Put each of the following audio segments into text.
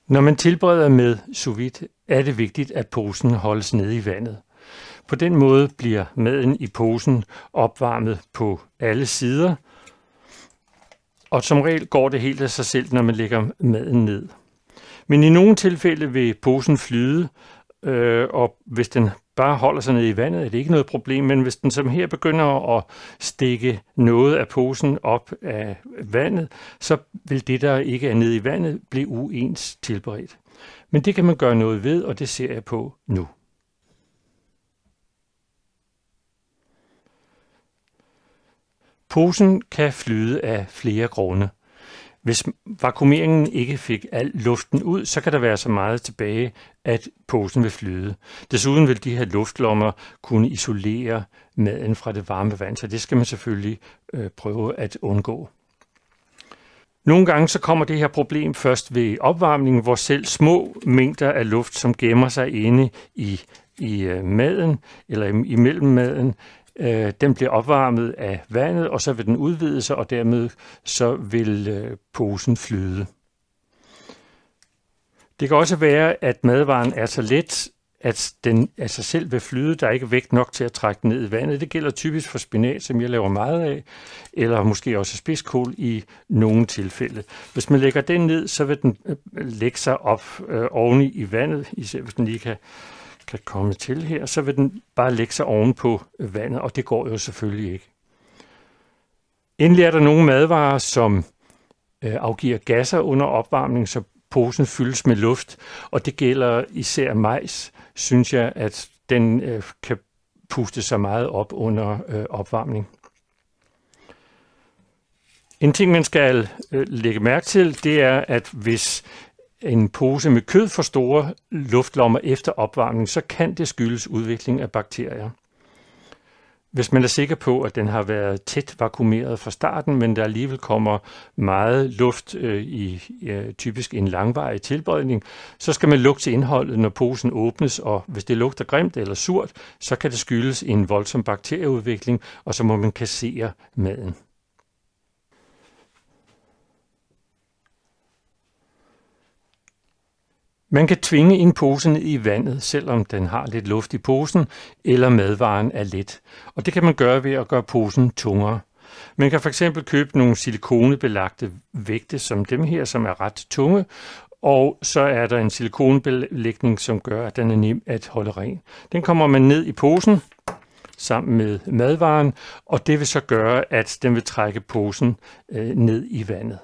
Når man tilbereder med sous vide, er det vigtigt, at posen holdes nede i vandet. På den måde bliver maden i posen opvarmet på alle sider, og som regel går det helt af sig selv, når man lægger maden ned. Men i nogle tilfælde vil posen flyde, og hvis den bare holder sig nede i vandet, er det ikke noget problem, men hvis den som her begynder at stikke noget af posen op af vandet, så vil det, der ikke er nede i vandet, blive uens tilberedt. Men det kan man gøre noget ved, og det ser jeg på nu. Posen kan flyde af flere grunde. Hvis vakuumeringen ikke fik al luften ud, så kan der være så meget tilbage, at posen vil flyde. Desuden vil de her luftlommer kunne isolere maden fra det varme vand, så det skal man selvfølgelig prøve at undgå. Nogle gange så kommer det her problem først ved opvarmningen, hvor selv små mængder af luft, som gemmer sig inde i maden eller imellem maden, den bliver opvarmet af vandet, og så vil den udvide sig, og dermed så vil posen flyde. Det kan også være, at madvaren er så let, at den af sig selv vil flyde. Der er ikke vægt nok til at trække den ned i vandet. Det gælder typisk for spinat, som jeg laver meget af, eller måske også spidskål i nogle tilfælde. Hvis man lægger den ned, så vil den lægge sig op oven i vandet, især hvis den lige kan komme til her, så vil den bare lægge sig oven på vandet, og det går jo selvfølgelig ikke. Endelig er der nogle madvarer, som afgiver gasser under opvarmning, så posen fyldes med luft, og det gælder især majs, synes jeg, at den kan puste sig meget op under opvarmning. En ting, man skal lægge mærke til, det er, at hvis en pose med kød får store luftlommer efter opvarmning, så kan det skyldes udvikling af bakterier. Hvis man er sikker på, at den har været tæt vakuumeret fra starten, men der alligevel kommer meget luft i typisk en langvarig tilberedning, så skal man lugte til indholdet, når posen åbnes, og hvis det lugter grimt eller surt, så kan det skyldes en voldsom bakterieudvikling, og så må man kassere maden. Man kan tvinge en pose ned i vandet, selvom den har lidt luft i posen, eller madvaren er let. Og det kan man gøre ved at gøre posen tungere. Man kan fx købe nogle silikonebelagte vægte, som dem her, som er ret tunge, og så er der en silikonbelægning, som gør, at den er nem at holde ren. Den kommer man ned i posen sammen med madvaren, og det vil så gøre, at den vil trække posen ned i vandet.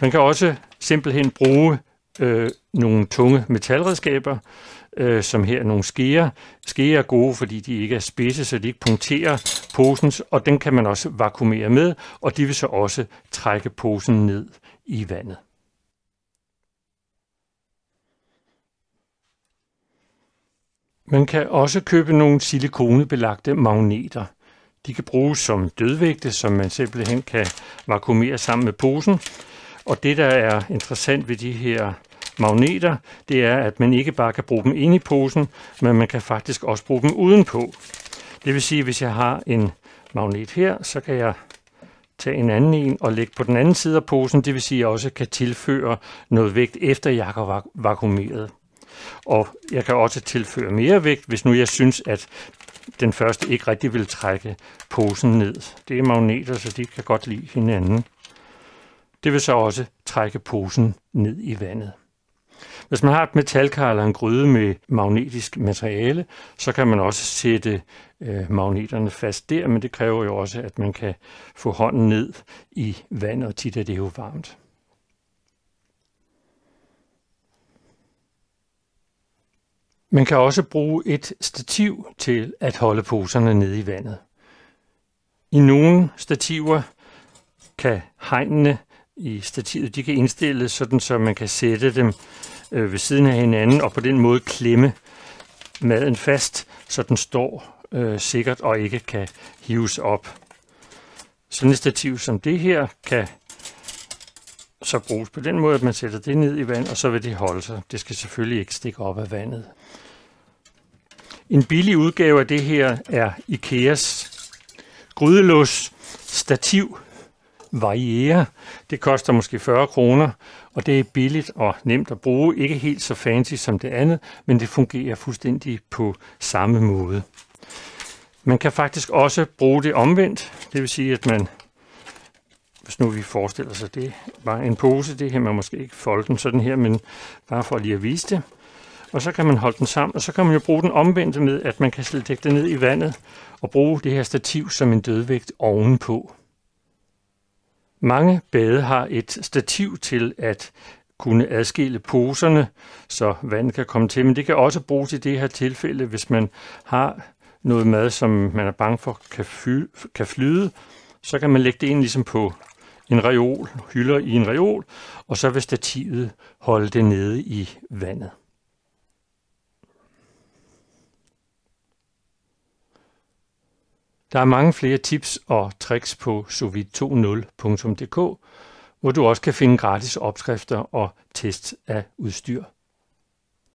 Man kan også simpelthen bruge nogle tunge metalredskaber, som her nogle skeer. Skeer er gode, fordi de ikke er spidse, så de ikke punkterer posen, og den kan man også vakuumere med, og de vil så også trække posen ned i vandet. Man kan også købe nogle silikonebelagte magneter. De kan bruges som dødvægte, som man simpelthen kan vakuumere sammen med posen. Og det, der er interessant ved de her magneter, det er, at man ikke bare kan bruge dem inde i posen, men man kan faktisk også bruge dem udenpå. Det vil sige, at hvis jeg har en magnet her, så kan jeg tage en anden en og lægge på den anden side af posen. Det vil sige, at jeg også kan tilføre noget vægt, efter jeg har vakuumeret. Og jeg kan også tilføre mere vægt, hvis nu jeg synes, at den første ikke rigtig vil trække posen ned. Det er magneter, så de kan godt lide hinanden. Det vil så også trække posen ned i vandet. Hvis man har et metalkar eller en gryde med magnetisk materiale, så kan man også sætte magneterne fast der, men det kræver jo også, at man kan få hånden ned i vandet, og tit er det jo varmt. Man kan også bruge et stativ til at holde poserne nede i vandet. I nogle stativer kan hegnene i stativet, de kan indstilles sådan, så man kan sætte dem ved siden af hinanden og på den måde klemme maden fast, så den står sikkert og ikke kan hives op. Sådan et stativ som det her kan så bruges på den måde, at man sætter det ned i vand, og så vil det holde sig. Det skal selvfølgelig ikke stikke op af vandet. En billig udgave af det her er IKEAs grydelås stativ. Variere. Det koster måske 40 kroner, og det er billigt og nemt at bruge. Ikke helt så fancy som det andet, men det fungerer fuldstændig på samme måde. Man kan faktisk også bruge det omvendt. Det vil sige, at man, hvis nu vi forestiller sig det, bare en pose, det her, man måske ikke folde den sådan her, men bare for lige at vise det. Og så kan man holde den sammen, og så kan man jo bruge den omvendt med, at man kan lægge den ned i vandet og bruge det her stativ som en dødvægt ovenpå. Mange bade har et stativ til at kunne adskille poserne, så vandet kan komme til, men det kan også bruges i det her tilfælde, hvis man har noget mad, som man er bange for kan flyde, så kan man lægge det ind ligesom på en reol, hylder i en reol, og så vil stativet holde det nede i vandet. Der er mange flere tips og tricks på sous-vide20.dk, hvor du også kan finde gratis opskrifter og test af udstyr.